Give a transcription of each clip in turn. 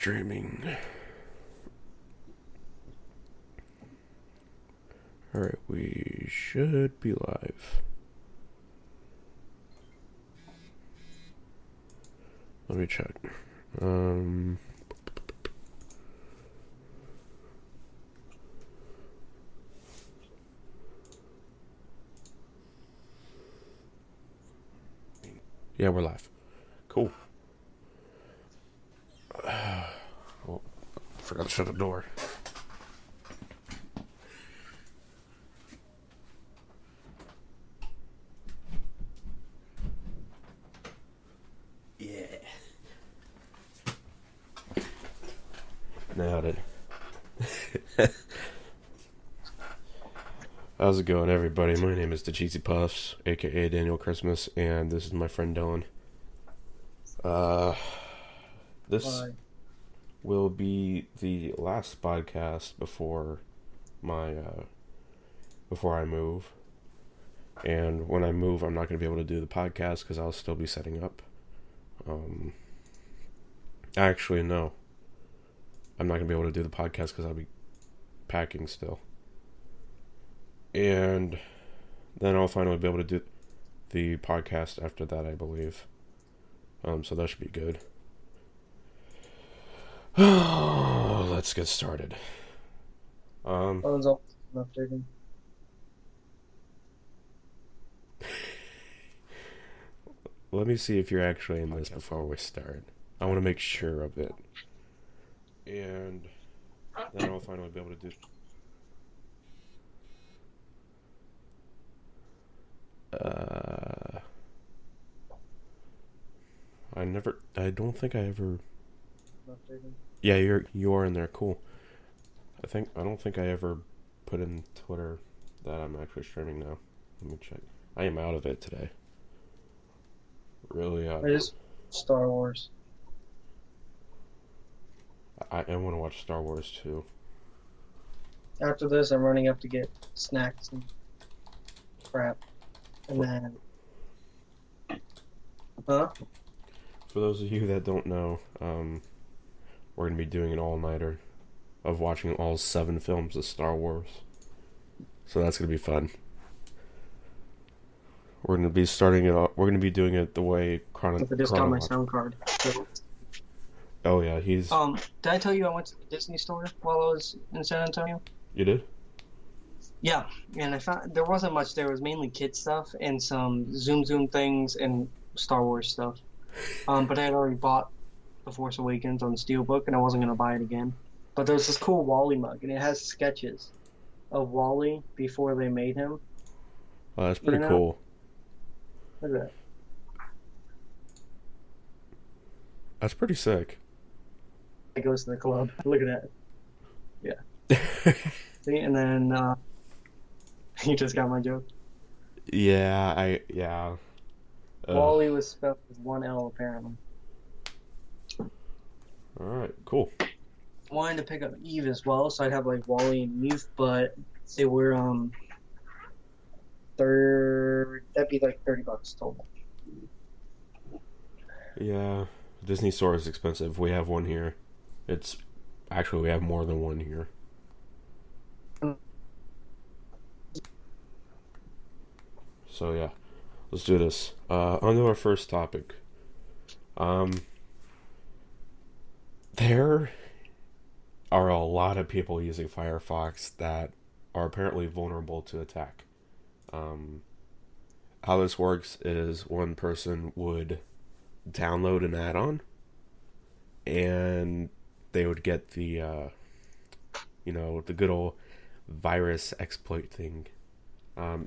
Streaming. Alright, we should be live. Let me check. Yeah, we're live. Cool. Oh, forgot to shut the door. Yeah. Nailed it. How's it going, everybody? My name is the Cheesy Puffs, aka Daniel Christmas, and this is my friend Dylan. This Bye. will be the last podcast before I move. And when I move, I'm not going to be able to do the podcast because I'll still be setting up. Actually, no. I'm not going to be able to do the podcast because I'll be packing still. And then I'll finally be able to do the podcast after that, I believe. So that should be good. Let's get started. Phone's all updating. Let me see if you're actually in this before we start. I want to make sure of it. And then I'll finally be able to do... I don't think I ever... Updating. Yeah, you are in there, cool. I don't think I ever put in Twitter that I'm actually streaming now. Let me check. I am out of it today. Really out of It it. is Star Wars. I want to watch Star Wars too. After this, I'm running up to get snacks and crap. And then... Huh? For those of you that don't know, we're going to be doing an all-nighter of watching all 7 films of Star Wars. So that's going to be fun. We're going to be starting it off. We're going to be doing it the way I just got my sound card. Oh yeah, he's... Did I tell you I went to the Disney store while I was in San Antonio? You did? Yeah, and I found there wasn't much there. It was mainly kid stuff and some Zoom things and Star Wars stuff. But I had already bought The Force Awakens on Steelbook, and I wasn't going to buy it again. But there's this cool Wally mug, and it has sketches of Wally before they made him. Oh, that's pretty You know? cool. Look at that. That's pretty sick. It goes to the club. Look at that. Yeah. See, and then you just got my joke. Yeah. Wally was spelled with one L, apparently. Alright, cool. I wanted to pick up Eve as well, so I'd have like Wally and Eve, but they were that'd be like $30 total. Yeah, Disney store is expensive. We have one here. We have more than one here. So yeah, let's do this. On to our first topic. There are a lot of people using Firefox that are apparently vulnerable to attack. How this works is one person would download an add-on and they would get the the good old virus exploit thing.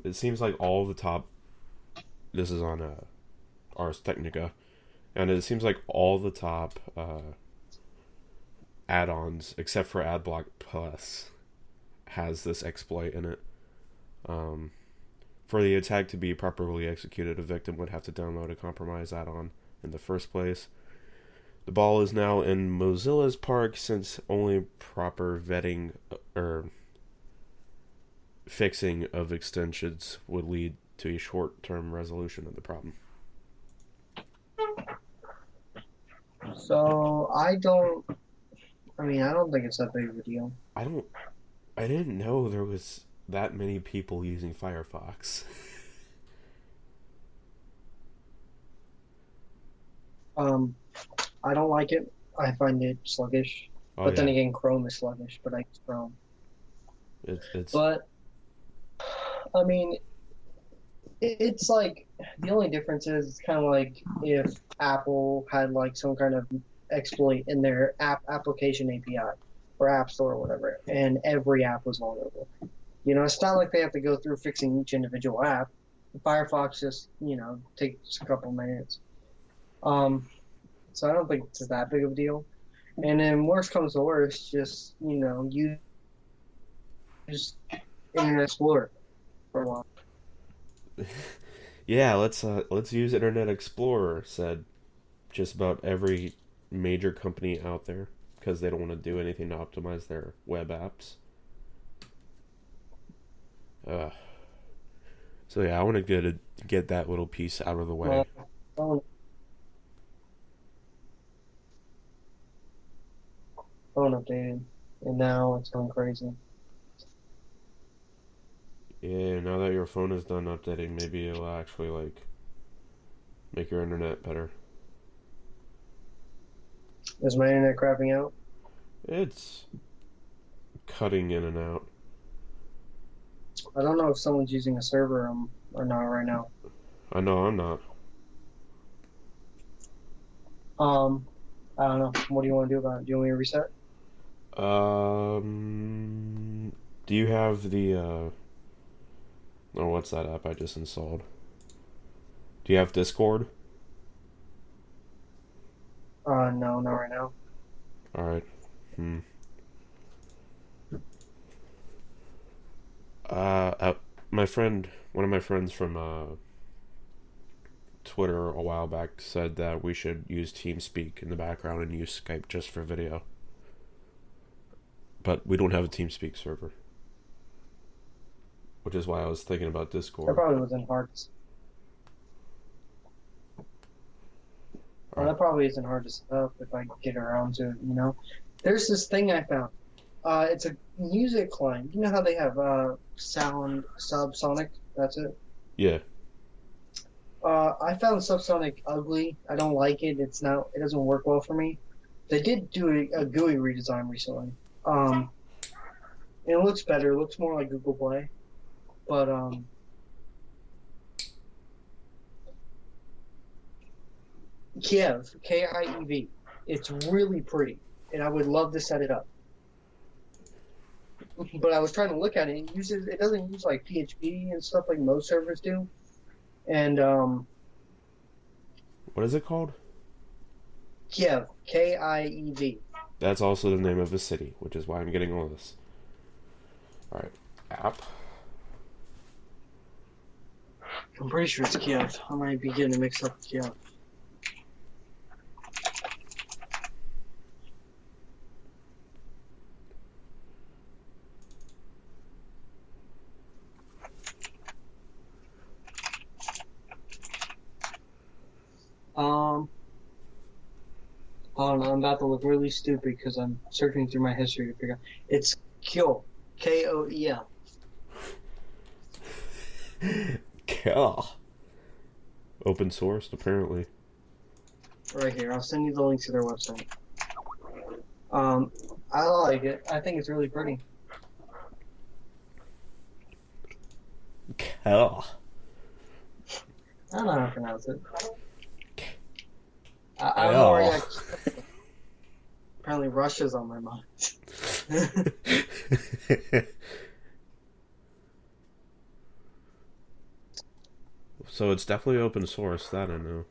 It seems like all the top... This is on Ars Technica, and it seems like all the top add-ons, except for AdBlock Plus, has this exploit in it. For the attack to be properly executed, a victim would have to download a compromised add-on in the first place. The ball is now in Mozilla's park, since only proper vetting or fixing of extensions would lead to a short-term resolution of the problem. So I don't I mean, I don't think it's that big of a deal. I don't. I didn't know there was that many people using Firefox. Um, I don't like it. I find it sluggish. Oh But then yeah, again, Chrome is sluggish, but I use Chrome. it's But I mean, it's like the only difference is it's kind of like if Apple had like some kind of exploit in their application API or App Store or whatever, and every app was vulnerable. It's not like they have to go through fixing each individual app. Firefox just takes a couple minutes. Um, so I don't think it's that big of a deal. And then worst comes to worst, just use Internet Explorer for a while. yeah. Let's use Internet Explorer. Said just about every major company out there because they don't want to do anything to optimize their web apps. Uh, so yeah, I want to get that little piece out of the Well, way. phone, phone updated, and now it's going crazy. Yeah, now that your phone is done updating, maybe it'll actually like make your internet better. Is my internet crapping out? It's cutting in and out. I don't know if someone's using a server or not right now. I know I'm not. Um, I don't know. What do you want to do about it? Do you want me to reset? Do you have the oh, what's that app I just installed? Do you have Discord? No, not right now. All right. Hmm. My friend, one of my friends from Twitter a while back said that we should use TeamSpeak in the background and use Skype just for video. But we don't have a TeamSpeak server, which is why I was thinking about That Discord. probably wasn't hard. All Well, right. that probably isn't hard to set up if I get around to it. There's this thing I found. It's a music client. You know how they have sound subsonic? That's it. Yeah. I found subsonic ugly. I don't like it. It's not. It doesn't work well for me. They did do a GUI redesign recently. Um, and it looks better. It looks more like Google Play. But Kiev, Kiev. It's really pretty, and I would love to set it up. But I was trying to look at it. It doesn't use like PHP and stuff like most servers do. And What is it called? Kiev, Kiev. That's also the name of a city, which is why I'm getting all this. All right. App. I'm pretty sure it's Kiev. I might be getting it mixed up with Kiev. Um, hold on, I'm about to look really stupid because I'm searching through my history to figure out. It's Kyo, Koel. Cool. Open sourced, apparently. Right here. I'll send you the link to their website. Um, I like it. I think it's really pretty. Cool. I don't know how to pronounce it. I don't know where apparently Russia's on my mind. So it's definitely open source, that I know.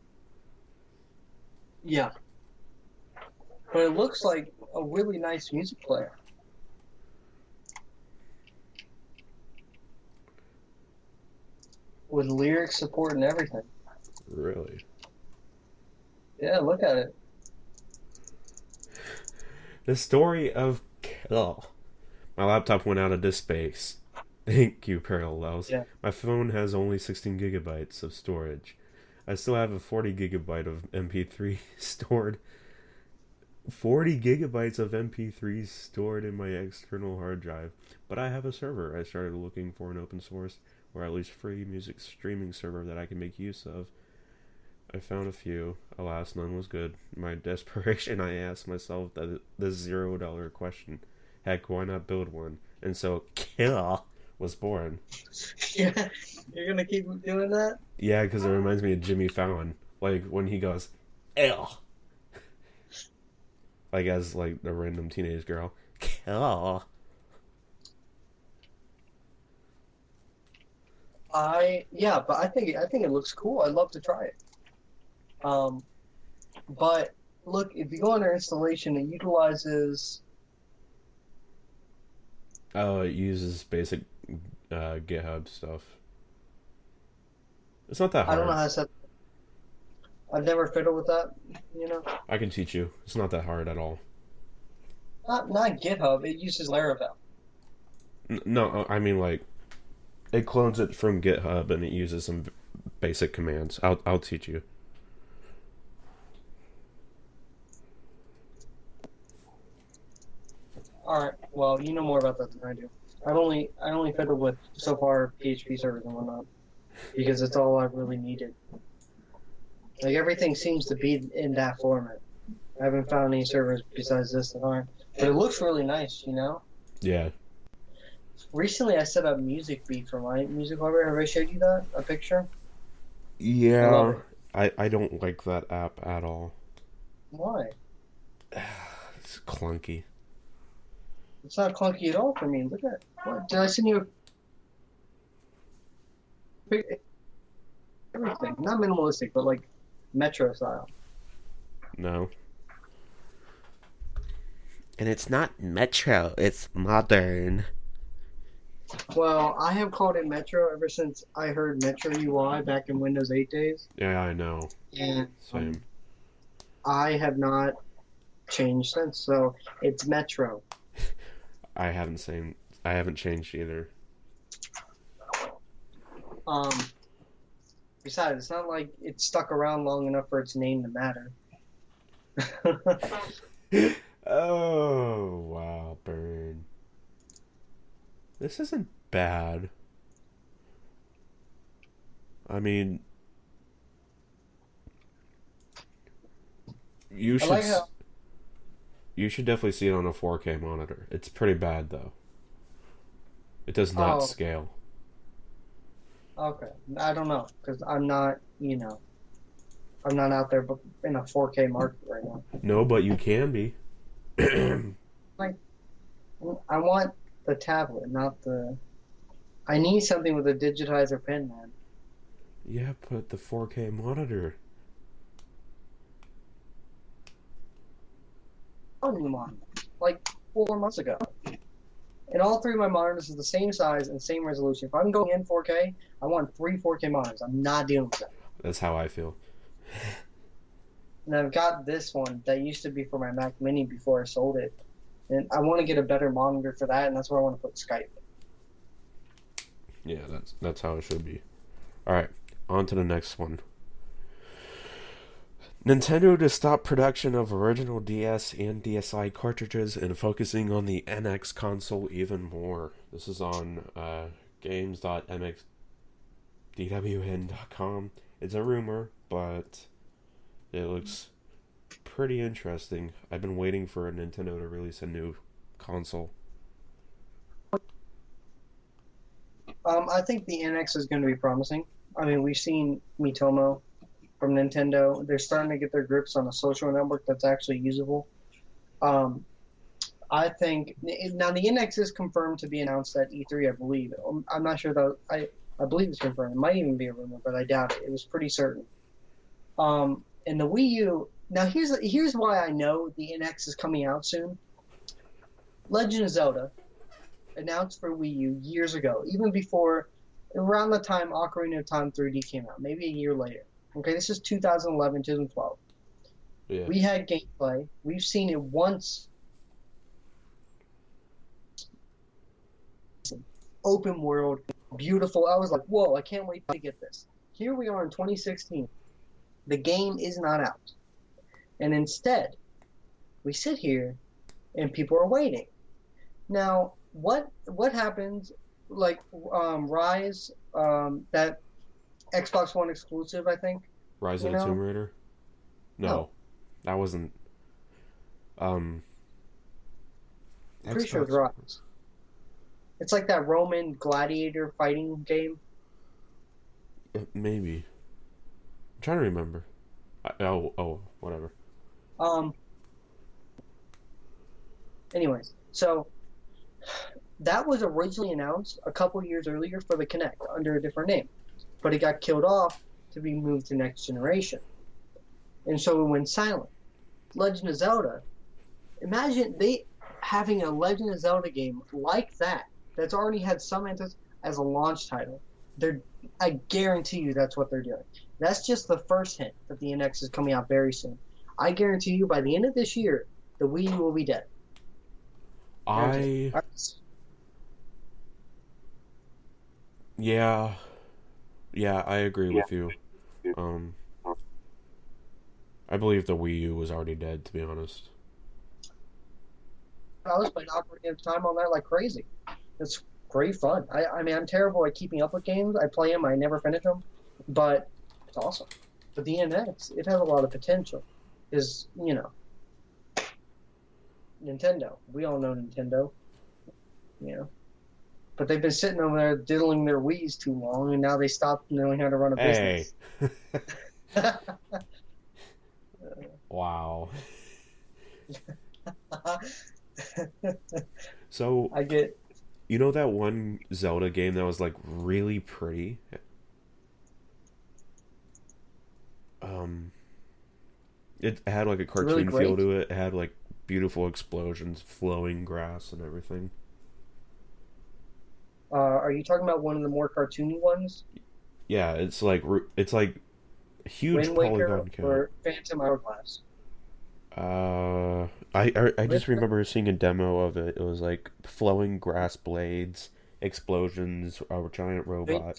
Yeah. But it looks like a really nice music player. With lyric support and everything. Really? Yeah, look at it. The story of oh, my laptop went out of disk space. Thank you, Parallels. Yeah. My phone has only 16 gigabytes of storage. I still have a 40 gigabyte of MP3 stored. 40 gigabytes of MP3s stored in my external hard drive. But I have a server. I started looking for an open source or at least free music streaming server that I can make use of. I found a few. Alas, none was good. In my desperation, I asked myself the $0 question. Heck, why not build one? And so, Kill was born. Yeah, you're gonna keep doing that? Yeah, because it reminds me of Jimmy Fallon. Like, when he goes, Ew. Like, as, like, a random teenage girl. Kill. But I think it looks cool. I'd love to try it. But look, if you go under installation, it utilizes. Oh, it uses basic GitHub stuff. It's not that I hard. don't know how to set. I've never fiddled with that. I can teach you. It's not that hard at all. Not GitHub. It uses Laravel. No, I mean, like, it clones it from GitHub and it uses some basic commands. I'll teach you. All right. Well, you know more about that than I do. I only fiddled with so far PHP servers and whatnot because it's all I've really needed. Like everything seems to be in that format. I haven't found any servers besides this that aren't. But it looks really nice, Yeah. Recently, I set up Music Beat for my music library. Have I showed you that? A picture? Yeah. I don't like that app at all. Why? It's clunky. It's not clunky at all for me. Look at what? Did I send you everything? Not minimalistic, but like Metro style. No. And it's not Metro, it's modern. Well, I have called it Metro ever since I heard Metro UI back in Windows 8 days. Yeah, I know. And Same. I have not changed since, so it's Metro. I haven't changed either. Besides, it's not like it's stuck around long enough for its name to matter. Oh, wow, burn. This isn't bad. I mean, you should definitely see it on a 4K monitor. It's pretty bad though. It does not scale. Okay, I don't know because I'm not out there in a 4K market right now. No, but you can be. Like, I want the tablet, not the. I need something with a digitizer pen, man. Yeah, but the 4K monitor. On the monitor, like 4 months ago, and all three of my monitors are the same size and same resolution. If I'm going in 4K, I want 3 4K monitors. I'm not dealing with that. That's how I feel. And I've got this one that used to be for my Mac Mini before I sold it. And I want to get a better monitor for that, and that's where I want to put Skype. Yeah, that's how it should be. Alright, on to the next one. Nintendo to stop production of original DS and DSi cartridges and focusing on the NX console even more. This is on games.mxdwn.com. It's a rumor, but it looks pretty interesting. I've been waiting for Nintendo to release a new console. I think the NX is going to be promising. I mean, we've seen Mitomo from Nintendo. They're starting to get their grips on a social network that's actually usable. I think now the NX is confirmed to be announced at E3, I believe. I'm not sure that I believe it's confirmed. It might even be a rumor, but I doubt it. It was pretty certain. And the Wii U. Now here's why I know the NX is coming out soon. Legend of Zelda announced for Wii U years ago, even before, around the time Ocarina of Time 3D came out, maybe a year later. Okay, this is 2011, 2012. Yeah. We had gameplay. We've seen it once. Open world, beautiful. I was like, whoa, I can't wait to get this. Here we are in 2016. The game is not out. And instead, we sit here and people are waiting. Now, what happens? Like Rise, that Xbox One exclusive, I think. Rise You of the Tomb know? Raider? No, No, that wasn't. Um, pretty sure it's Xbox. Rise. It's like that Roman gladiator fighting game. Maybe. I'm trying to remember. Whatever. Um. Anyways, so that was originally announced a couple years earlier for the Kinect under a different name, but it got killed off to be moved to next generation, and so it went silent. Legend of Zelda. Imagine they having a Legend of Zelda game like that that's already had some interest as a launch title. I guarantee you that's what they're doing. That's just the first hint that the NX is coming out very soon. I guarantee you by the end of this year, the Wii U will be dead. I yeah, yeah, I agree with you. Um, I believe the Wii U was already dead, to be honest. I was playing Ocarina of Time on that like crazy. It's great fun. I mean, I'm terrible at keeping up with games. I play them, I never finish them, but it's awesome. But the NX, it has a lot of potential. Is Nintendo. We all know Nintendo. You know, but they've been sitting over there diddling their Wii's too long, and now they stopped knowing how to run a Hey, business. wow. So, I get. you know that one Zelda game that was like really pretty? Um, it had like a It's really cartoon feel great. to it. It had like beautiful explosions, flowing grass, and everything. Are you talking about one of the more cartoony ones, Yeah, it's like huge Wind Waker polygon count. or Phantom Hourglass? I Wind just remember seeing a demo of it. It was like flowing grass blades, explosions, a giant robot.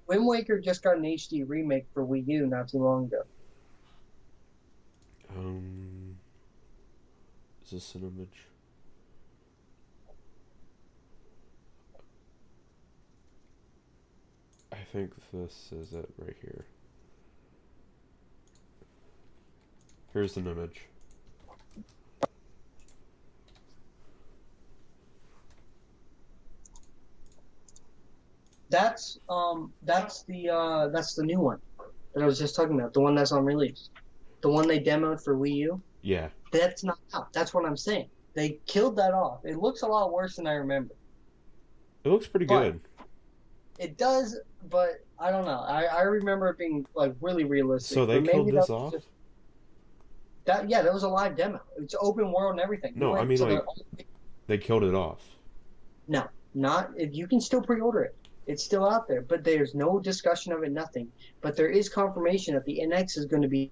Wind Waker just got an HD remake for Wii U not too long ago. Um, is this an image? I think this is it right here. Here's an image. That's the new one that I was just talking about. The one that's on release. The one they demoed for Wii U. Yeah, That's not out. That's what I'm saying. They killed that off. It looks a lot worse than I remember. it looks pretty But good. it does, but I don't know. I remember it being like really realistic. So they But maybe killed this that was off? just that. Yeah, that was a live demo. It's open world and everything. You No, I went mean to like they killed it off. no, not if you can still pre-order it. It's still out there, but there's no discussion of it. Nothing. But there is confirmation that the NX is going to be.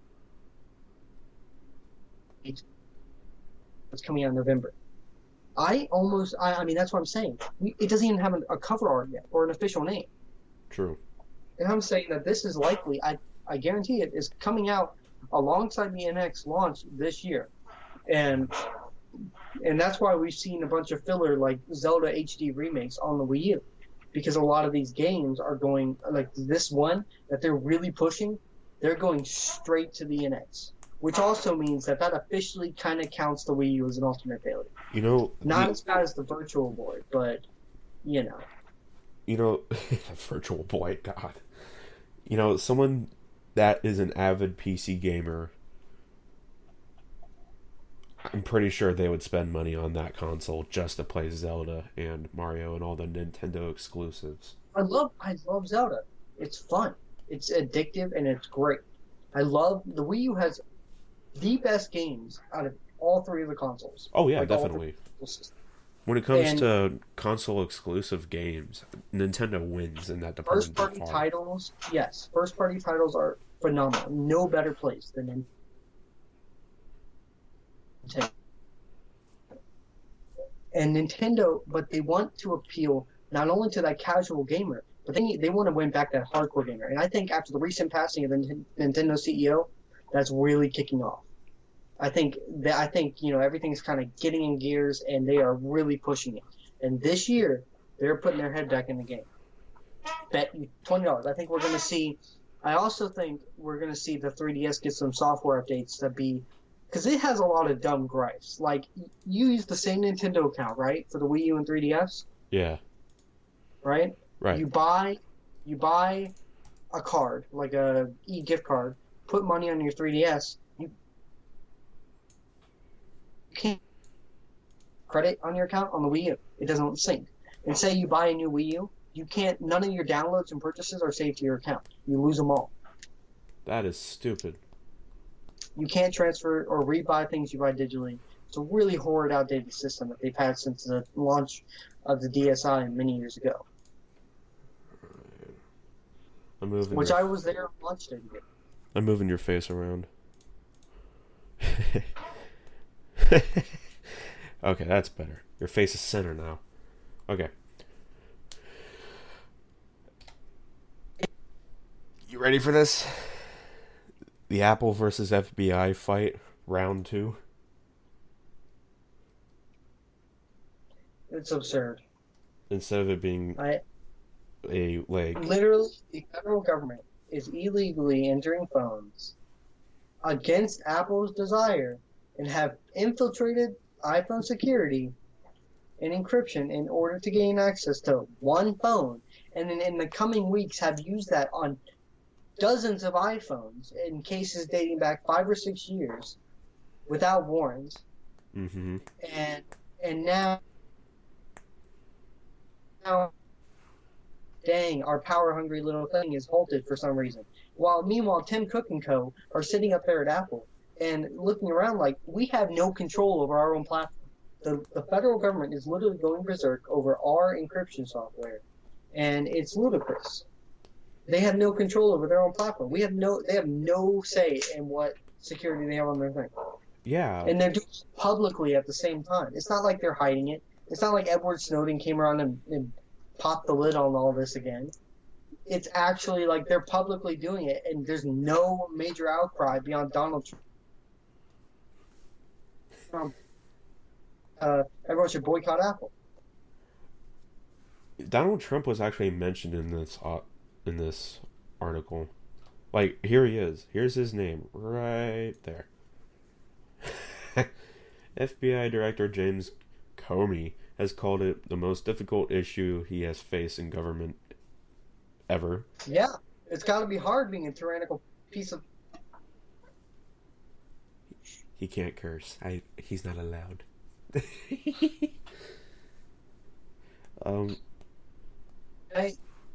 It's coming out in November. I mean, that's what I'm saying. It doesn't even have a cover art yet or an official name. True. And I'm saying that this is likely, I guarantee it, is coming out alongside the NX launch this year. And that's why we've seen a bunch of filler like Zelda HD remakes on the Wii U. Because a lot of these games are going, like this one that they're really pushing, they're going straight to the NX. Which also means that officially kind of counts the Wii U as an alternate failure. You know, Not as bad as the Virtual Boy, but, you know. Virtual Boy, God. You know, someone that is an avid PC gamer, I'm pretty sure they would spend money on that console just to play Zelda and Mario and all the Nintendo exclusives. I love Zelda. It's fun. It's addictive and it's great. The Wii U has the best games out of all three of the consoles. Oh yeah, Like all three definitely. consoles. When it comes And to console exclusive games, Nintendo wins in that department by first-party far. titles, yes, first-party titles are phenomenal. No better place than Nintendo. And Nintendo, but they want to appeal not only to that casual gamer, but they want to win back that hardcore gamer. And I think after the recent passing of the Nintendo CEO, that's really kicking off. I think everything's kind of getting in gears, and they are really pushing it. And this year, they're putting their head back in the game. Bet you $20. I think we're going to see. I also think we're going to see the 3DS get some software updates to be, because it has a lot of dumb gripes. Like, you use the same Nintendo account, right, for the Wii U and 3DS, Yeah. right? Right. You buy a card, like a e-gift card, put money on your 3DS. You can't credit on your account on the Wii U. It doesn't sync. And say you buy a new Wii U, you can't. None of your downloads and purchases are saved to your account. You lose them all. That is stupid. You can't transfer or rebuy things you buy digitally. It's a really horrid, outdated system that they've had since the launch of the DSi many years ago. I'm moving. Which I was there on launch day. I'm moving your face around. Okay, that's better. Your face is center now. Okay. You ready for this? The Apple versus FBI fight, round 2. It's absurd. Instead of it being Literally, the federal government is illegally entering phones against Apple's desire and have infiltrated iPhone security and encryption in order to gain access to one phone, and then in the coming weeks have used that on dozens of iPhones in cases dating back 5 or 6 years without warrants. Mm-hmm. And now, dang, our power-hungry little thing is halted for some reason. Meanwhile, Tim Cook and co. are sitting up there at Apple and looking around like we have no control over our own platform. The federal government is literally going berserk over our encryption software, and it's ludicrous. They have no control over their own platform. They have no say in what security they have on their thing. Yeah. And they're doing it publicly at the same time. It's not like they're hiding it. It's not like Edward Snowden came around and popped the lid on all this again. It's actually like they're publicly doing it, and there's no major outcry beyond Donald Trump. Everyone should boycott Apple. Donald Trump was actually mentioned in this article. Like, here he is. Here's his name right there. FBI Director James Comey has called it the most difficult issue he has faced in government ever. Yeah, it's got to be hard being a tyrannical piece of... He can't curse. He's not allowed.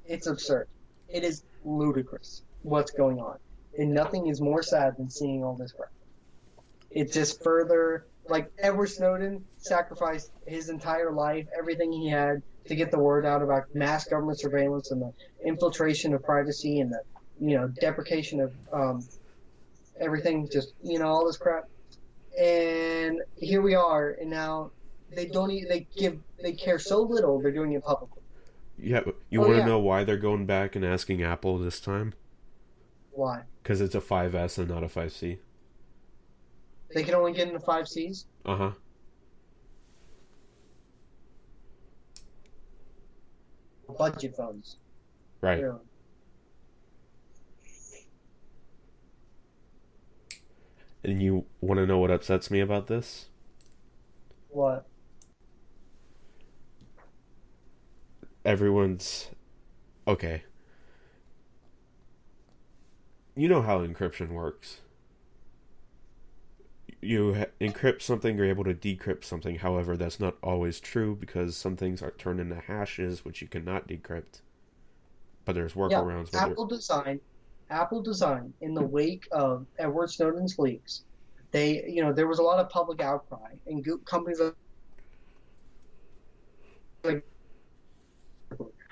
It's absurd. It is ludicrous what's going on. And nothing is more sad than seeing all this crap. It just further... Like, Edward Snowden sacrificed his entire life, everything he had, to get the word out about mass government surveillance and the infiltration of privacy and the, deprecation of everything, just, all this crap. And here we are, and now they care so little, they're doing it publicly. Yeah, you want to know why they're going back and asking Apple this time? Why? Because it's a 5S and not a 5C. They can only get into 5Cs? Uh-huh. Budget phones. Right. Yeah. And you want to know what upsets me about this? What? Everyone's... Okay. You know how encryption works. You encrypt something, you're able to decrypt something. However, that's not always true because some things are turned into hashes, which you cannot decrypt. But there's workarounds. Yeah, Apple design in the wake of Edward Snowden's leaks. There was a lot of public outcry, and companies like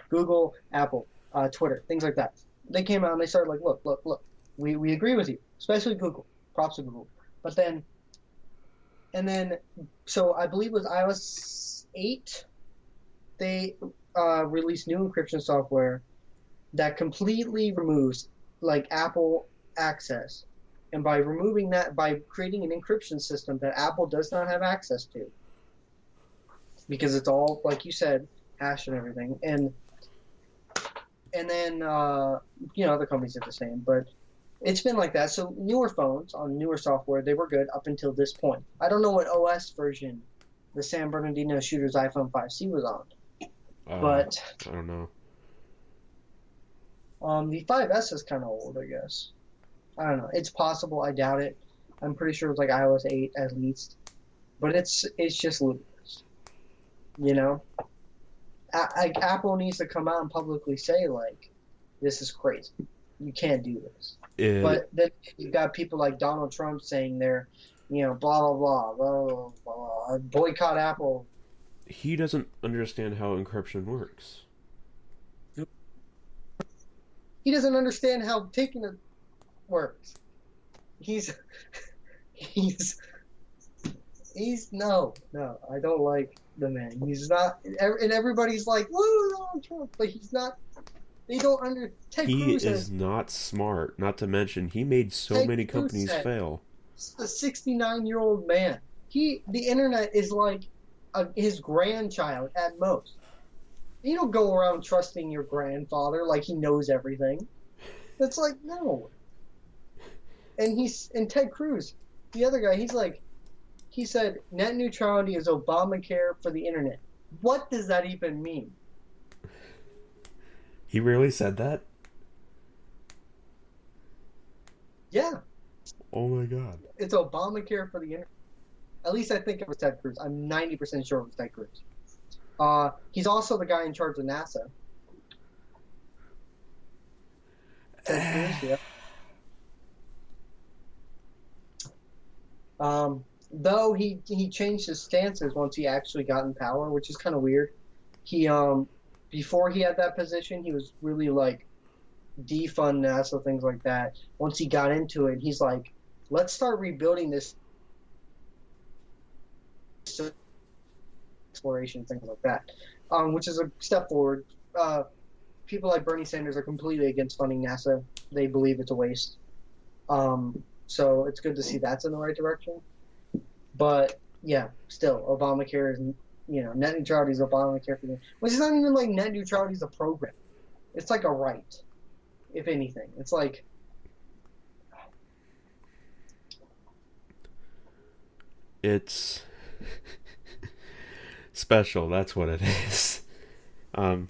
Google, Apple, Twitter, things like that. They came out and they started like, look, we agree with you, especially Google. Props to Google. But then, so I believe it was iOS 8, they released new encryption software that completely removes, like, Apple access And by removing that, by creating an encryption system that Apple does not have access to, because it's all, like you said, hashed and everything. And then, other companies did the same. But it's been like that. So newer phones on newer software, they were good up until this point. I don't know what OS version the San Bernardino shooter's iPhone 5C was on. But I don't know. The 5S is kind of old, I guess. I don't know. It's possible. I doubt it. I'm pretty sure it was like iOS 8 at least. But it's just ludicrous. You know? Apple needs to come out and publicly say, like, this is crazy. You can't do this. But then you've got people like Donald Trump saying they're, blah, blah, blah, blah, blah, blah, boycott Apple. He doesn't understand how encryption works. He doesn't understand how taking it works. He's no, I don't like the man. He's not, and everybody's like, woo, Donald Trump, but he's not. They don't understand. He is not smart. Not to mention, he made so many companies fail. He's a 69-year-old man. The internet is like his grandchild at most. You don't go around trusting your grandfather like he knows everything. It's like, no. And Ted Cruz, the other guy, he said net neutrality is Obamacare for the internet. What does that even mean? He really said that? Yeah. Oh my god. It's Obamacare for the internet. At least I think it was Ted Cruz. I'm 90% sure it was Ted Cruz. He's also the guy in charge of NASA. Ted Cruz, yeah. Though he changed his stances once he actually got in power, which is kind of weird. He before he had that position, he was really like defund NASA, things like that. Once he got into it, he's like, let's start rebuilding this exploration, things like that, which is a step forward. People like Bernie Sanders are completely against funding NASA. They believe it's a waste. So it's good to see that's in the right direction. But yeah, still, Obamacare is, net neutrality is Obamacare for the, which is not even like net neutrality is a program. It's like a right, if anything. It's like, it's special. That's what it is. I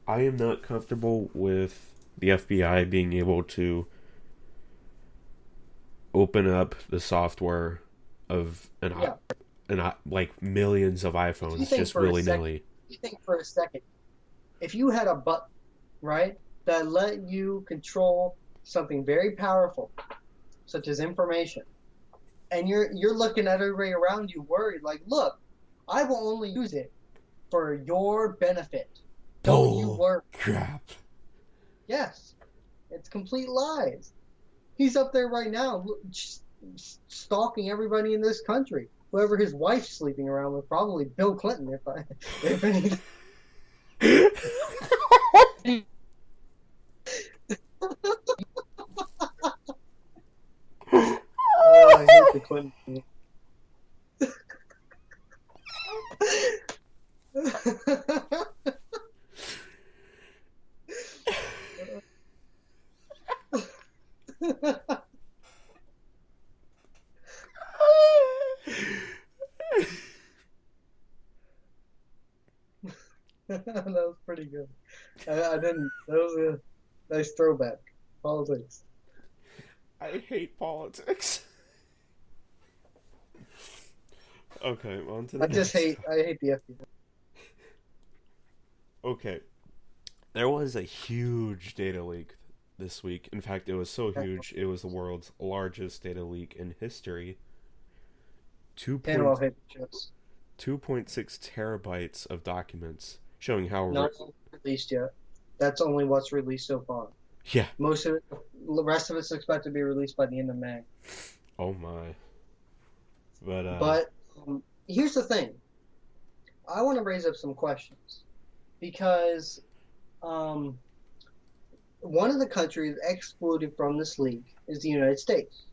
am not comfortable with the FBI being able to open up the software of like millions of iPhones just willy-nilly. You think for a second, if you had a button, right, that let you control something very powerful, such as information, and you're looking at everybody around you worried, like, look, I will only use it for your benefit. Don't you worry. Crap. Yes. It's complete lies. He's up there right now stalking everybody in this country. Whoever his wife's sleeping around with, probably Bill Clinton, if anything. Oh, I hate the Clinton. That was pretty good. I didn't. That was a nice throwback. Politics. I hate politics. Okay, on to the next. I hate the FBI. Okay. There was a huge data leak this week. In fact, it was so huge, it was the world's largest data leak in history. 2.6 terabytes of documents showing how... Not released yet. That's only what's released so far. Yeah. Most of it, the rest of it's expected to be released by the end of May. Oh my. But here's the thing. I want to raise up some questions. Because one of the countries excluded from this league is the United States.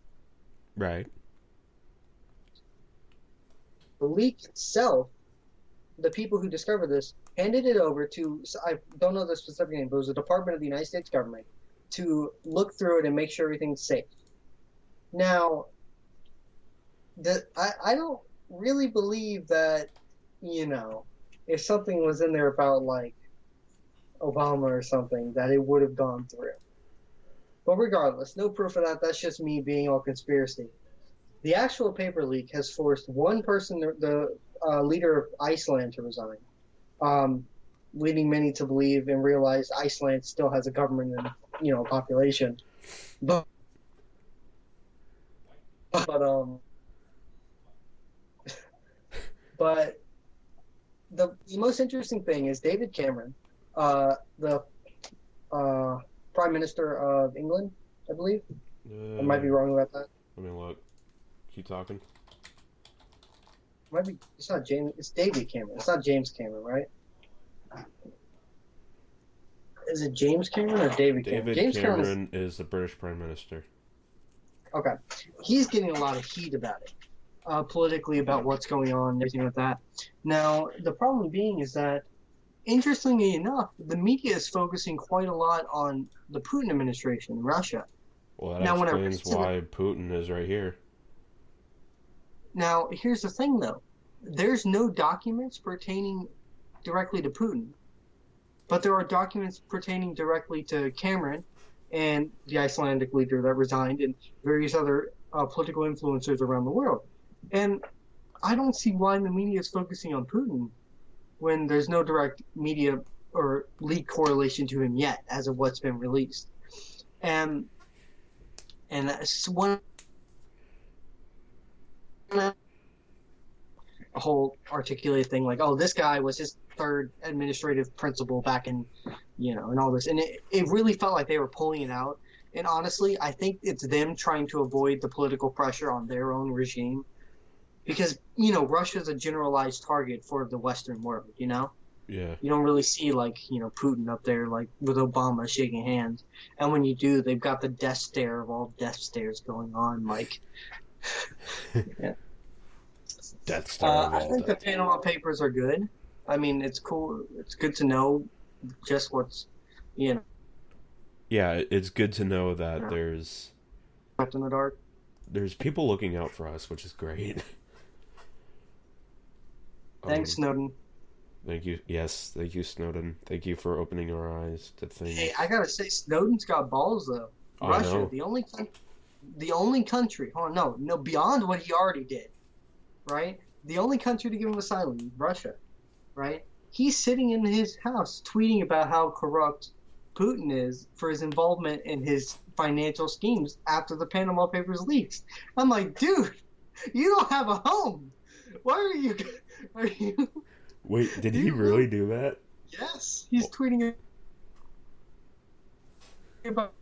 Right. The leak itself, the people who discovered this handed it over to, I don't know the specific name, but it was a department of the United States government to look through it and make sure everything's safe. Now, I don't really believe that, if something was in there about, like, Obama or something, that it would have gone through. But regardless, no proof of that. That's just me being all conspiracy. The actual paper leak has forced one person, the leader of Iceland, to resign, leading many to believe and realize Iceland still has a government and population. But the most interesting thing is David Cameron, the Prime Minister of England, I believe. I might be wrong about that. Let me look. Keep talking. Might be. It's not James. It's David Cameron. It's not James Cameron, right? Is it James Cameron or David Cameron? David James Cameron is the British Prime Minister. Okay. He's getting a lot of heat about it, politically, about what's going on and everything like that. Now, the problem being is that, interestingly enough, the media is focusing quite a lot on the Putin administration in Russia. Well, that explains why Putin is right here. Now, here's the thing, though. There's no documents pertaining directly to Putin, but there are documents pertaining directly to Cameron and the Icelandic leader that resigned and various other political influencers around the world. And I don't see why the media is focusing on Putin when there's no direct media or leak correlation to him yet, as of what's been released. And that's one a whole articulated thing like, oh, this guy was his third administrative principal back in, and all this. And it really felt like they were pulling it out. And honestly, I think it's them trying to avoid the political pressure on their own regime. Because, Russia's a generalized target for the Western world, Yeah. You don't really see, like, Putin up there, like, with Obama shaking hands. And when you do, they've got the death stare of all death stares going on, like... yeah. Death Star. I think the Panama Papers are good. I mean, it's cool. It's good to know just what's, Yeah, it's good to know that there's... left in the dark. There's people looking out for us, which is great. Thanks, Snowden. Thank you. Yes, thank you, Snowden. Thank you for opening our eyes to things. Hey, I gotta say, Snowden's got balls, though. Russia, the only country, no, beyond what he already did, right? The only country to give him asylum, Russia, right? He's sitting in his house tweeting about how corrupt Putin is for his involvement in his financial schemes after the Panama Papers leaks. I'm like, dude, you don't have a home. Why are you... Wait, did he really do that? Yes, he's tweeting about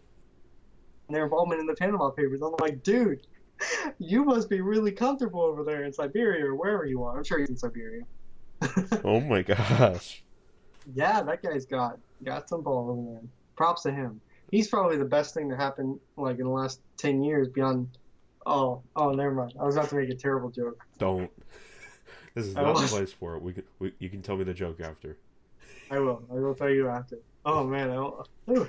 their involvement in the Panama Papers. I'm like, dude, you must be really comfortable over there in Siberia or wherever you are. I'm sure he's in Siberia. Oh my gosh. Yeah, that guy's got some balls, man. Props to him. He's probably the best thing to happen, like, in the last 10 years beyond... Oh, never mind. I was about to make a terrible joke. Don't. This is not the place for it. You can tell me the joke after. I will. I will tell you after. Oh, man. I don't... Ooh.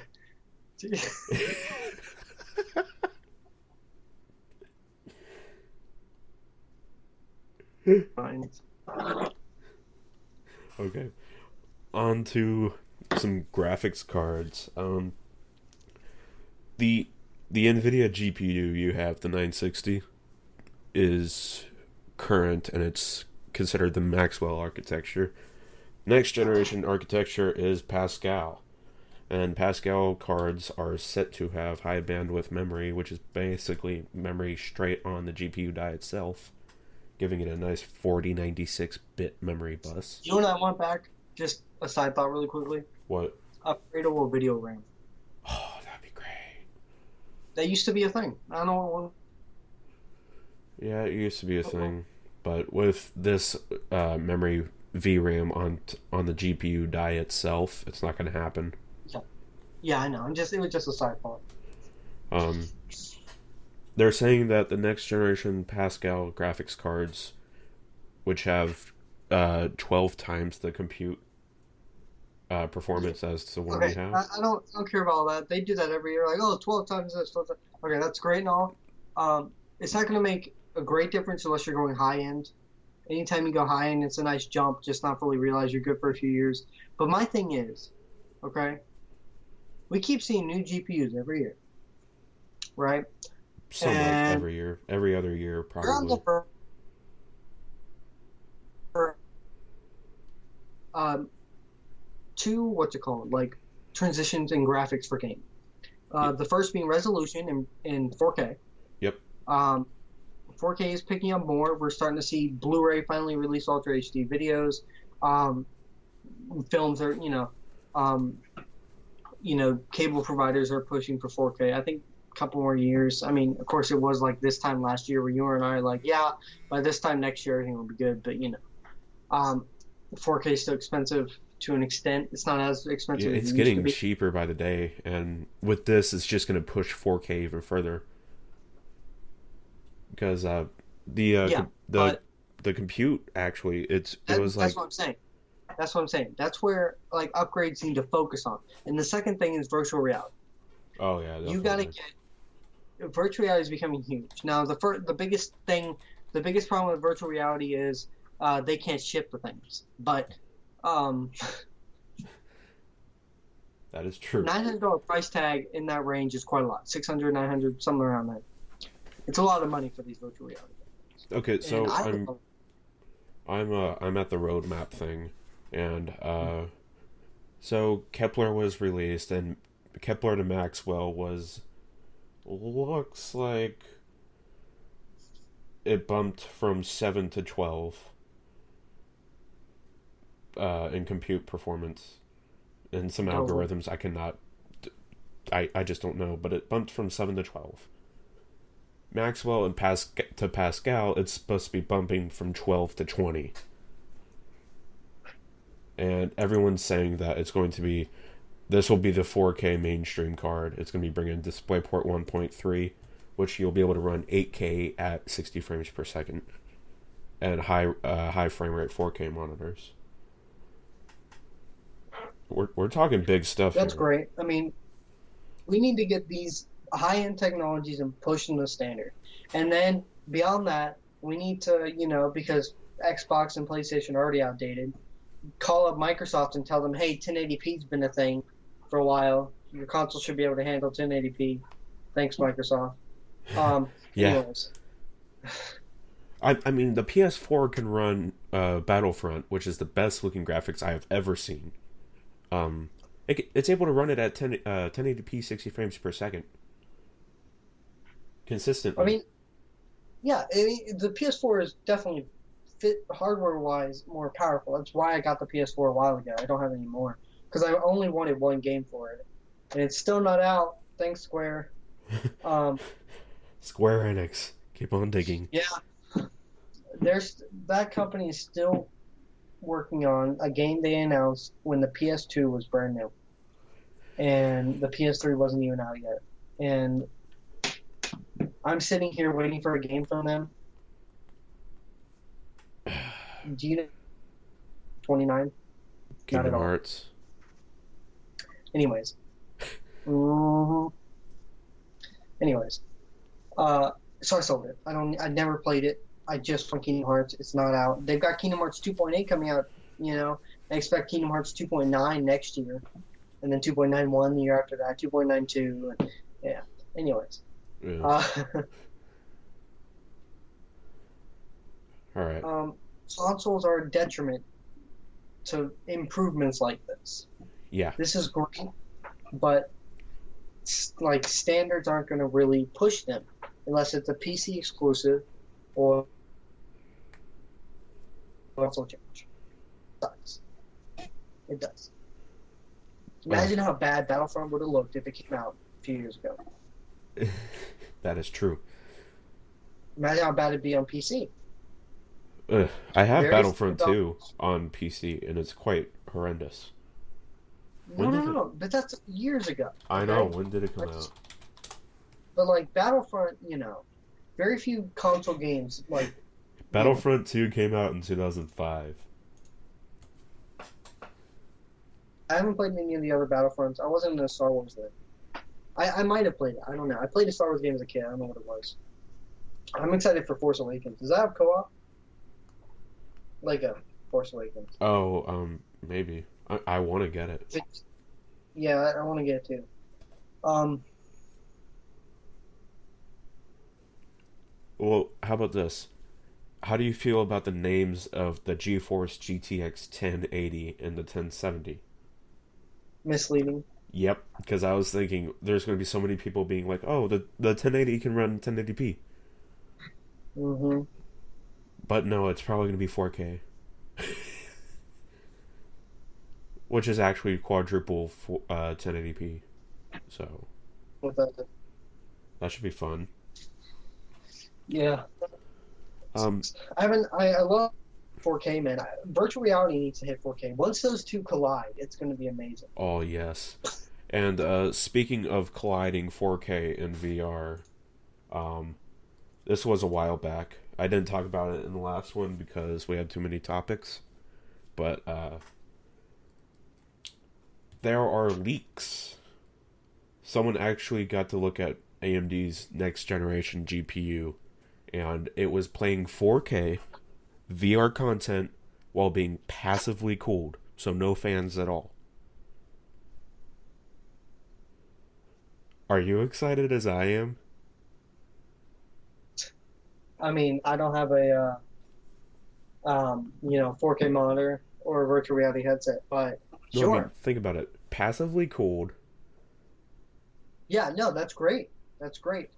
Fine. Okay. On to some graphics cards. The Nvidia GPU you have, the 960, is current and it's considered the Maxwell architecture. Next generation architecture is Pascal. And Pascal cards are set to have high bandwidth memory, which is basically memory straight on the GPU die itself, giving it a nice 4096-bit memory bus. You know what I want back? Just a side thought really quickly. What? Upgradable video RAM. Oh, that'd be great. That used to be a thing. I don't know. Yeah, it used to be a thing. But with this memory VRAM on the GPU die itself, it's not going to happen. Yeah. Yeah, I know. It was just a side thought. Um, they're saying that the next generation Pascal graphics cards, which have 12 times the compute Yeah. performance as the one we Okay, have. I don't care about all that. They do that every year. Like, oh, 12 times this, 12 times. Okay, that's great and all. It's not going to make a great difference unless you're going high end. Anytime you go high end, it's a nice jump. Just not fully realize you're good for a few years. But my thing is, okay, we keep seeing new GPUs every year, right? Somewhat And every year, every other year you're on the probably. for um, two what's it called like transitions in graphics for game. Y- The first being resolution in 4K. Yep. Um, 4K is picking up more. We're starting to see Blu-ray finally release Ultra HD videos. Um, Films are um, cable providers are pushing for 4K. I think a couple more years. I mean, of course, it was like this time last year where you and I are like, yeah, by this time next year everything will be good. But 4K is still expensive to an extent. It's not as Yeah, expensive as it's it used to getting be. cheaper by the day, and with this, it's just going to push 4K even further because the Yeah, the but the compute actually it was that's like, what I'm saying. That's what I'm saying. That's where like upgrades need to focus on. And the second thing is virtual reality. oh yeah, You got to definitely. get virtual reality is becoming huge. Now the biggest thing, the biggest problem with virtual reality is they can't ship the things. But um, That is true. $900 price tag in that range is quite a lot. 600, 900, somewhere around there. It's a lot of money for these virtual reality Okay, games. And so I I'm love I'm at the roadmap thing, and so Kepler was released, and Kepler to Maxwell was looks like it bumped from 7 to 12 in compute performance, and some Dover. algorithms I cannot I just don't know, but it bumped from 7 to 12. Maxwell and to Pascal, it's supposed to be bumping from 12 to 20, and everyone's saying that it's going to be this will be the 4K mainstream card. It's going to be bringing DisplayPort 1.3, which you'll be able to run 8K at 60 frames per second and high frame rate 4K monitors. We're talking big stuff That's here. great. I mean, we need to get these high-end technologies and push them to standard. And then beyond that, we need to, because Xbox and PlayStation are already outdated, call up Microsoft and tell them, hey, 1080p's been a thing for a while. Your console should be able to handle 1080p. Thanks, Microsoft. Yeah, Anyways, I mean the PS4 can run Battlefront, which is the best looking graphics I have ever seen. It's able to run it at 1080p 60 frames per second I consistently. mean, yeah, the PS4 is definitely fit hardware-wise more powerful. That's why I got the PS4 a while ago. I don't have any more because I only wanted one game for it, and it's still not out. Thanks, Square. Um, Square Enix, keep on digging. yeah, there's that company is still working on a game they announced when the PS2 was brand new, and the PS3 wasn't even out yet. And I'm sitting here waiting for a game from them. Do you know 29? Not at Kingdom all. Hearts. Anyways. Mhm. Anyways. Uh, so I sold it. I never played it. I just want Kingdom Hearts. It's not out. They've got Kingdom Hearts 2.8 coming out, you know. I expect Kingdom Hearts 2.9 next year. And then 2.91 the year after that, 2.92. And, yeah. Anyways. Yeah. Uh, All right. consoles are a detriment to improvements like this. Yeah. This is great, but like standards aren't going to really push them unless it's a PC exclusive or console change. It sucks. It does. Uh, Imagine how bad Battlefront would have looked if it came out a few years ago. that is true. Imagine how bad it'd be on PC. I have Very few Battlefront developers. 2 on PC, and it's quite horrendous. No, When no, did it? no. But that's years ago. I know. Okay. When did it come But, out? but like Battlefront, very few console games you know. Battlefront 2 came out in 2005. I haven't played any of the other Battlefronts. I wasn't into Star Wars then. I might have played it. I don't know. I played a Star Wars game as a kid. I don't know what it was. I'm excited for Force Awakens. Does that have co-op? Like a Force Awakens. Oh, maybe. I want to get it. Yeah, I want to get it too. Um, Well, how about this? How do you feel about the names of the GeForce GTX 1080 and the 1070? Misleading. Yep, because I was thinking there's going to be so many people being like, "Oh, the 1080 can run 1080p," Mm-hmm. but no, it's probably going to be 4K, which is actually quadruple 1080p. So With that. that should be fun. Yeah. Um, I love 4K, man. Virtual reality needs to hit 4K. Once those two collide, it's going to be amazing. oh yes, and speaking of colliding 4K and VR, um, this was a while back. I didn't talk about it in the last one because we had too many topics, but there are leaks. Someone actually got to look at AMD's next generation GPU, and it was playing 4K VR content while being passively cooled, so no fans at all. Are you excited as I am? I mean, I don't have a 4K monitor or a virtual reality headset, but No, I mean, sure. think about it. Passively cooled. Yeah, no, that's great. That's great.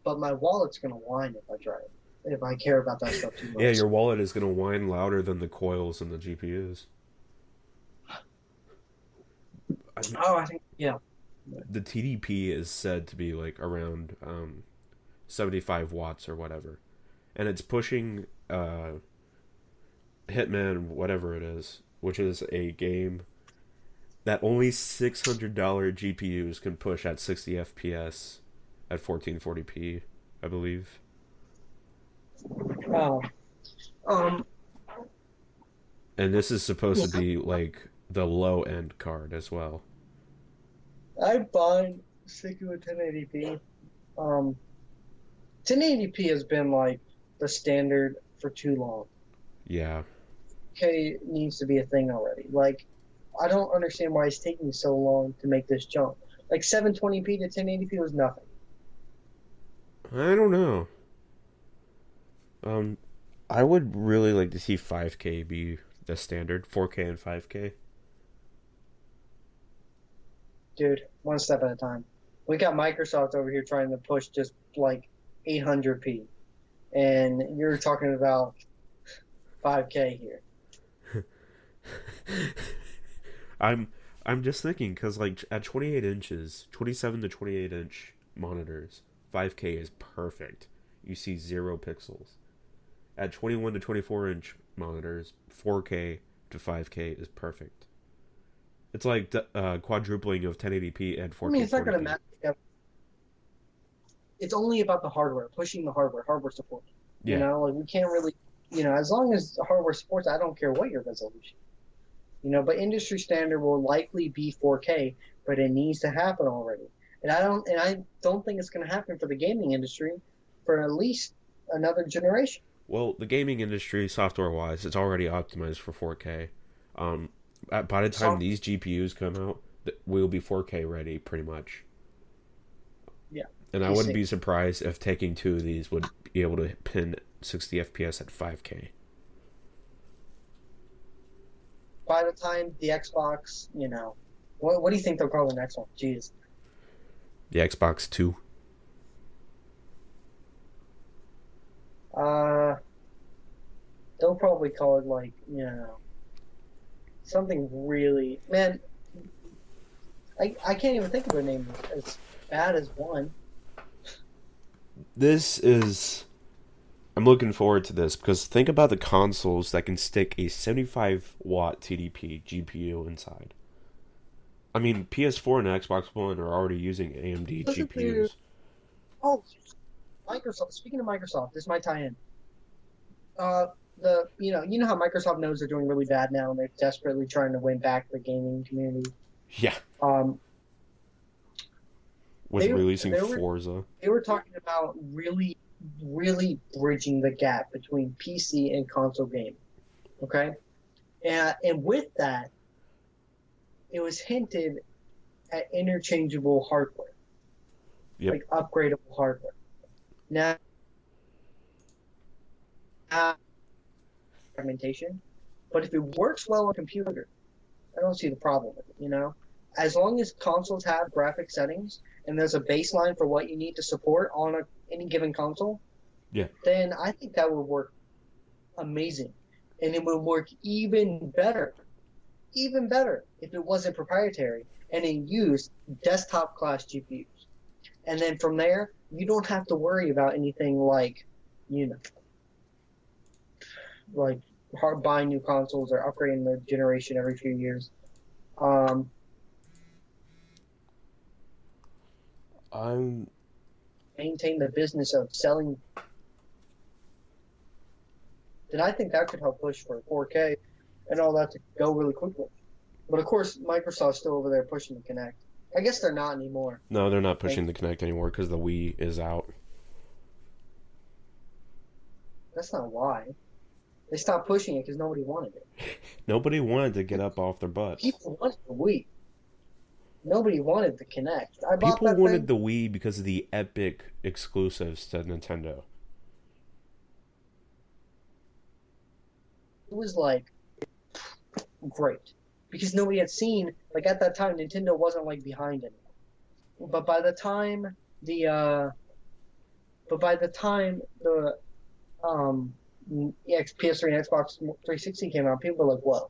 But my wallet's gonna whine if I try it. If I care about that stuff too Yeah, much. your wallet is going to whine louder than the coils and the GPUs. Oh, I think yeah. The TDP is said to be like around 75 watts or whatever. And it's pushing Hitman, whatever it is, which is a game that only $600 GPUs can push at 60 FPS at 1440p, I believe. Oh, um, And this is supposed yeah, to be like the low end card as well. I'm fine sticking with 1080p. 1080p has been like the standard for too long. Yeah. Okay, needs to be a thing already. Like, I don't understand why it's taking so long to make this jump. Like 720p to 1080p was nothing. I don't know. Um, I would really like to see 5K be the standard, 4K and 5K. Dude, one step at a time. We got Microsoft over here trying to push just like 800p, and you're talking about 5K here. I'm I'm just thinking because like at 28 inches, 27 to 28 inch monitors, 5K is perfect. You see 0 pixels. At 21 to 24 inch monitors, 4K to 5K is perfect. It's like quadrupling of 1080p and I mean, 4K it's not going to 40p. matter. It's only about the hardware, pushing the hardware support. Yeah. Like we can't really, as long as the hardware supports, I don't care what your resolution. But industry standard will likely be 4K, but it needs to happen already. And I don't think it's going to happen for the gaming industry for at least another generation. Well, the gaming industry, software-wise, it's already optimized for 4K. By the time So, these GPUs come out, we'll be 4K ready, pretty much. yeah, And I wouldn't PC. be surprised if taking two of these would be able to pin 60 FPS at 5K. By the time the Xbox, what do you think they'll call the next one? Jeez. The Xbox 2. They'll probably call it like, something really, man. I can't even think of a name as bad as one. This is... I'm looking forward to this because think about the consoles that can stick a 75 watt TDP GPU inside. I mean, PS4 and Xbox One are already using AMD Wasn't there? GPUs. Oh, Microsoft. Speaking of Microsoft, this might tie in. Uh, the how Microsoft knows they're doing really bad now, and they're desperately trying to win back the gaming community. Yeah, Um, with they releasing they were Forza. they were talking about really, really bridging the gap between PC and console gaming. Okay, and with that, it was hinted at interchangeable hardware, Yep. like upgradable hardware. Now, fragmentation, but if it works well on a computer, I don't see the problem with it. As long as consoles have graphic settings and there's a baseline for what you need to support on any given console, Yeah. then I think that would work amazing. And it would work even better if it wasn't proprietary and it used desktop class GPUs. And then from there, you don't have to worry about anything like buying new consoles or upgrading the generation every few years. I'm Maintain the business of selling. Then I think that could help push for 4K and all that to go really quickly. But of course, Microsoft's still over there pushing the Kinect. I guess they're not anymore. No, they're not pushing the Kinect anymore because the Wii is out. That's not why. They stopped pushing it because nobody wanted it. Nobody wanted to get up off their butts. People wanted the Wii. Nobody wanted the Kinect. I bought People that wanted thing. the Wii because of the epic exclusives to Nintendo. It was like great because nobody had seen, like, at that time Nintendo wasn't like behind anymore. But by the time the PS3 and Xbox 360 came out, people were like, "Whoa!"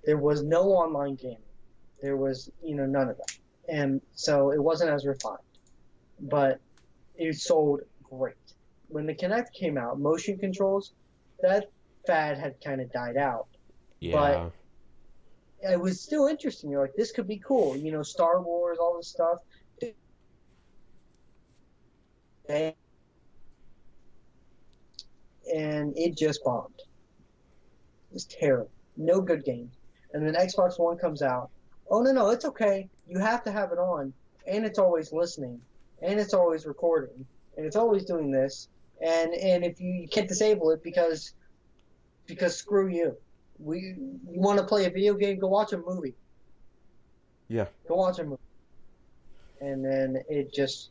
There was no online gaming. There was none of that, and so it wasn't as refined. But it sold great. When the Kinect came out, motion controls, that fad had kind of died out. Yeah. But it was still interesting. You're like, this could be cool. Star Wars, all this stuff. And it just bombed. It was terrible. No good games. And then Xbox One comes out. Oh, no, it's okay. You have to have it on. And it's always listening. And it's always recording. And it's always doing this. And if you can't disable it because screw you. You want to play a video game, go watch a movie. Yeah. Go watch a movie. And then it just...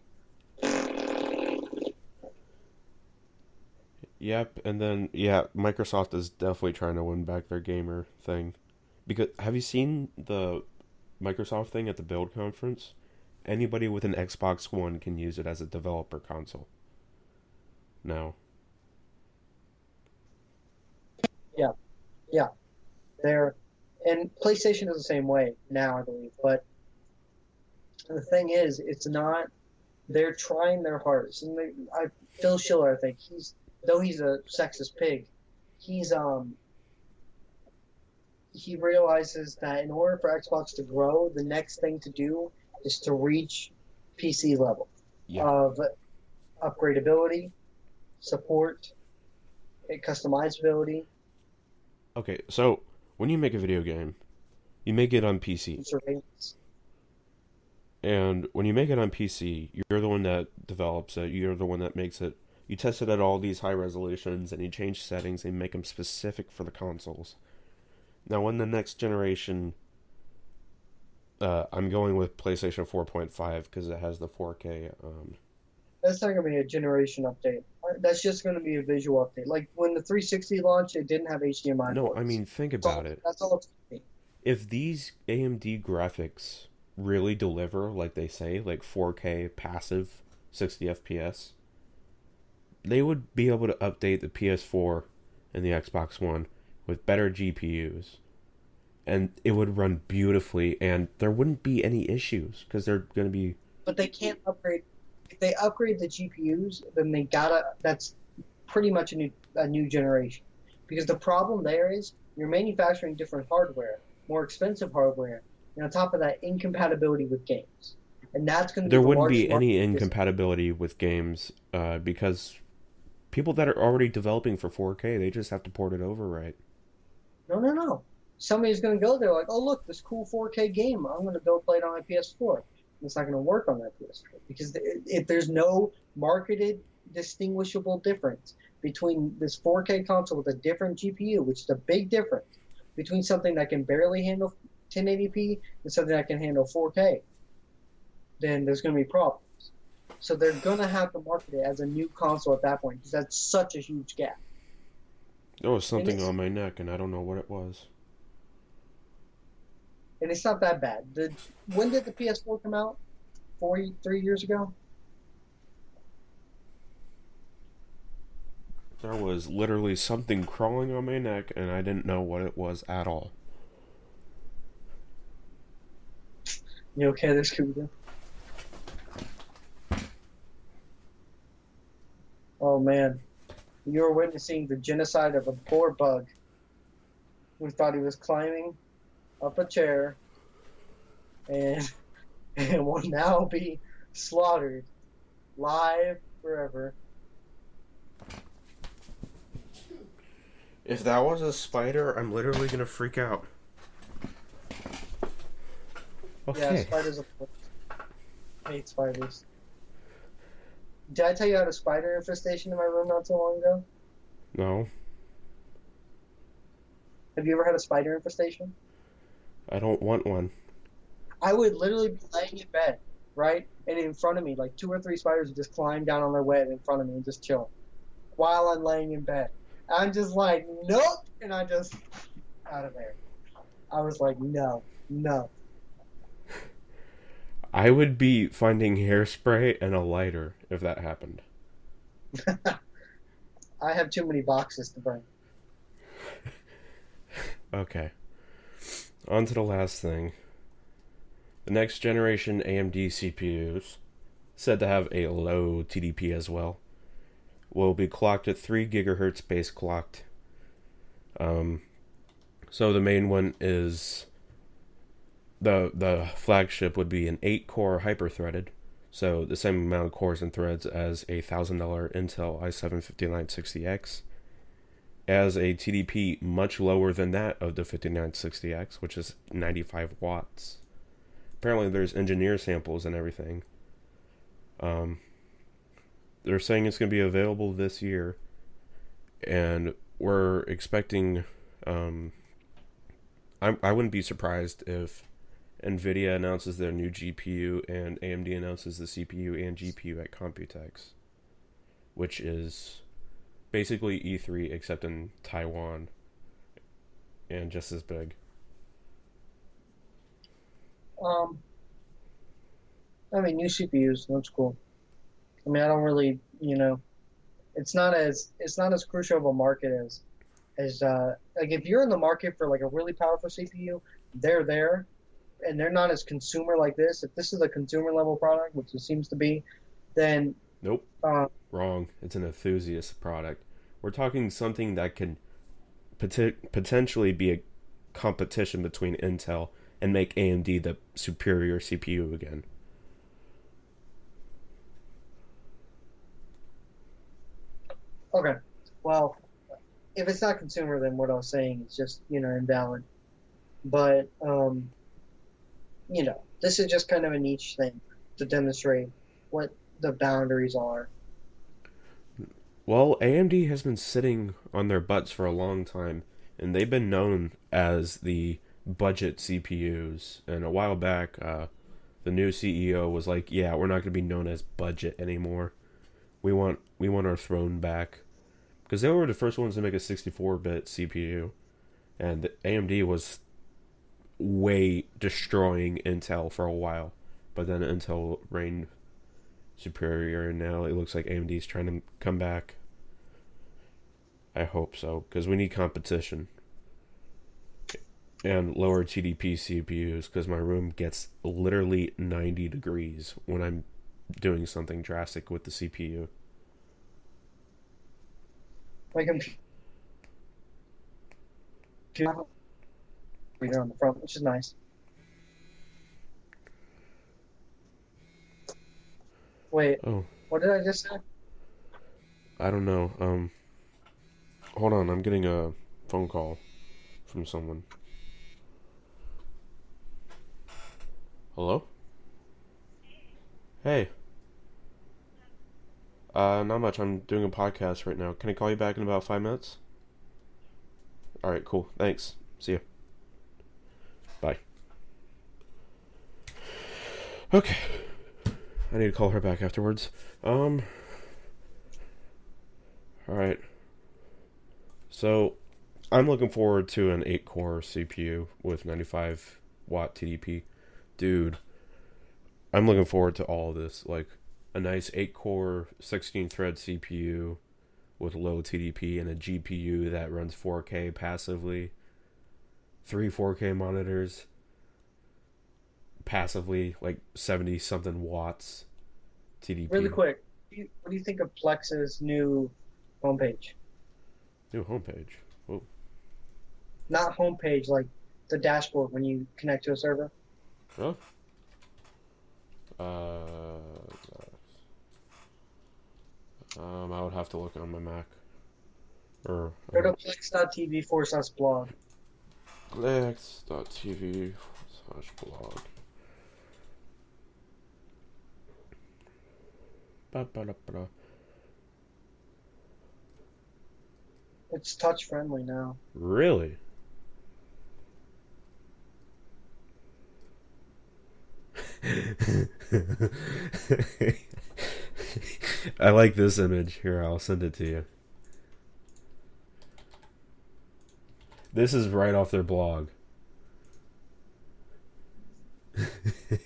Yep, and then Microsoft is definitely trying to win back their gamer thing. Because have you seen the Microsoft thing at the Build conference? Anybody with an Xbox One can use it as a developer console. Now. Yeah. And PlayStation is the same way now, I believe. But the thing is, it's not. They're trying their hardest. And Phil Schiller, I think though he's a sexist pig, he realizes that in order for Xbox to grow, the next thing to do is to reach PC level of upgradability, support, and customizability. Okay, so when you make a video game, you make it on PC. Surveillance. And when you make it on PC, you're the one that develops it. You're the one that makes it. You test it at all these high resolutions, and you change settings and make them specific for the consoles. Now, when the next generation, I'm going with PlayStation 4.5 because it has the 4K. That's not going to be a generation update. That's just going to be a visual update. Like when the 360 launched, it didn't have HDMI No, ports. I mean, think about it. That's all it's going to be. If these AMD graphics really deliver, like they say, like 4K passive 60 FPS, they would be able to update the PS4 and the Xbox One with better GPUs, and it would run beautifully, and there wouldn't be any issues because they're going to be. But they can't upgrade. If they upgrade the GPUs, then they gotta. That's pretty much a new generation, because the problem there is you're manufacturing different hardware, more expensive hardware, And on top of that, incompatibility with games. And that's going to be There the wouldn't largest be market. any incompatibility with games because people that are already developing for 4K, they just have to port it over, right? No, no, no. Somebody's going to go there like, oh, look, this cool 4K game. I'm going to go play it on my PS4. It's not going to work on that PS4 because if there's no marketed distinguishable difference between this 4K console with a different GPU, which is a big difference between something that can barely handle 1080p and something that can handle 4K, then there's going to be problems. So they're going to have to market it as a new console at that point because that's such a huge gap. There was And something it's on my neck, and I don't know what it was. and it's not that bad. When did the PS4 come out? 3 years ago? There was literally something crawling on my neck, and I didn't know what it was at all. You okay there, Scooby-Doo? Oh man, you were witnessing the genocide of a poor bug who thought he was climbing up a chair and and will now be slaughtered live forever. If that was a spider, I'm literally gonna freak out. Yeah, Okay. spiders I hate spiders. Did I tell you I had a spider infestation in my room not so long ago? No, Have you ever had a spider infestation? I don't want one. I would literally be laying in bed, right? And in front of me, like 2 or 3 spiders would just climb down on their web in front of me and just chill while I'm laying in bed. I'm just like, nope! And I just, out of there. I was like, no, no. I would be finding hairspray and a lighter if that happened. I have too many boxes to burn. Okay. On to the last thing. The next generation AMD CPUs, said to have a low TDP as well, will be clocked at 3 gigahertz base clocked. So the main one is the flagship would be an 8-core hyper-threaded, so the same amount of cores and threads as a $1,000 Intel i7-5960X, as a TDP much lower than that of the 5960X, which is 95 watts. Apparently there's engineer samples and everything. They're saying it's going to be available this year, and we're expecting... I wouldn't be surprised if Nvidia announces their new GPU and AMD announces the CPU and GPU at Computex, which is basically E3 except in Taiwan and just as big. I mean, new CPUs, that's cool. I mean, I don't really, it's not as crucial of a market as like if you're in the market for like a really powerful CPU, they're there, and they're not as consumer like this. If this is a consumer level product, which it seems to be, then Nope, uh, wrong. It's an enthusiast product. We're talking something that can potentially be a competition between Intel and make AMD the superior CPU again. okay, well, if it's not consumer, then what I was saying is just invalid. But this is just kind of a niche thing to demonstrate what the boundaries are. Well, AMD has been sitting on their butts for a long time, and they've been known as the budget CPUs. And a while back, the new CEO was like, "Yeah, we're not going to be known as budget anymore. We want our throne back." Because they were the first ones to make a 64-bit CPU, and AMD was way destroying Intel for a while, but then Intel reigned superior, and now it looks like AMD's trying to come back. I hope so, because we need competition and lower TDP CPUs, because my room gets literally 90 degrees when I'm doing something drastic with the CPU. My computer on the front, which is nice. Wait, Oh, what did I just say? I don't know. Hold on. I'm getting a phone call from someone. Hello? Hey. Not much. I'm doing a podcast right now. Can I call you back in about 5 minutes? All right, cool. Thanks. See you. Bye. Okay. I need to call her back afterwards. All right. So, I'm looking forward to an 8-core CPU with 95 watt TDP. Dude, I'm looking forward to all of this. Like, a nice 8-core, 16-thread CPU with low TDP and a GPU that runs 4K passively. 3 4K monitors passively, like 70 something watts Really TDP. quick, what do you think of Plex's new homepage? New homepage. Oh, Not homepage, like the dashboard when you connect to a server. oh. Uh, I would have to look on my Mac. Or Go to plex.tv/blog. Lex.tv/blog. Ba-ba-da-ba-da. It's touch friendly now. Really? I like this image. Here, I'll send it to you. This is right off their blog.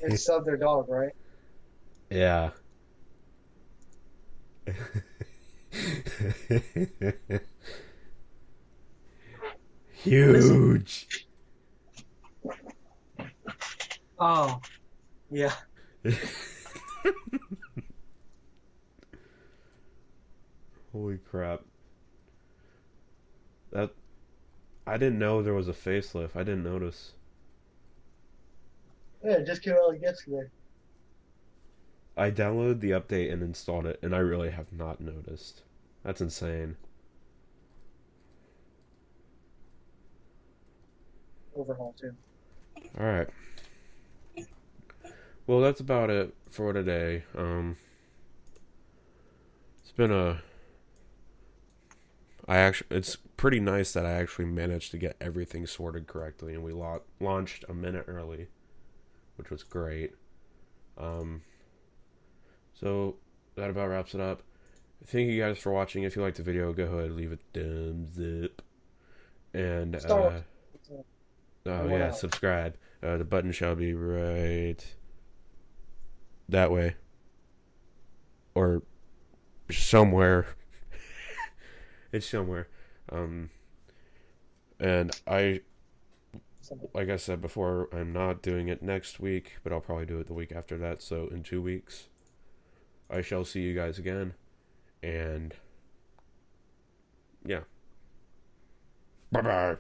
They subbed their dog, right? Yeah. What is it? Huge. Oh, yeah. Holy crap. That I didn't know there was a facelift. I didn't notice. Yeah, it just came out like yesterday. I downloaded the update and installed it, and I really have not noticed. That's insane. Overhaul, too. Alright. Well, that's about it for today. It's been a it's pretty nice that I actually managed to get everything sorted correctly, and we launched a minute early, which was great. Um, so that about wraps it up. Thank you guys for watching. If you liked the video, go ahead and leave a thumbs up, and Star Wars. oh And what yeah, else? subscribe. The button shall be right that way, or somewhere. It's somewhere. And like I said before, I'm not doing it next week, but I'll probably do it the week after that. So in 2 weeks, I shall see you guys again. And yeah. Bye bye.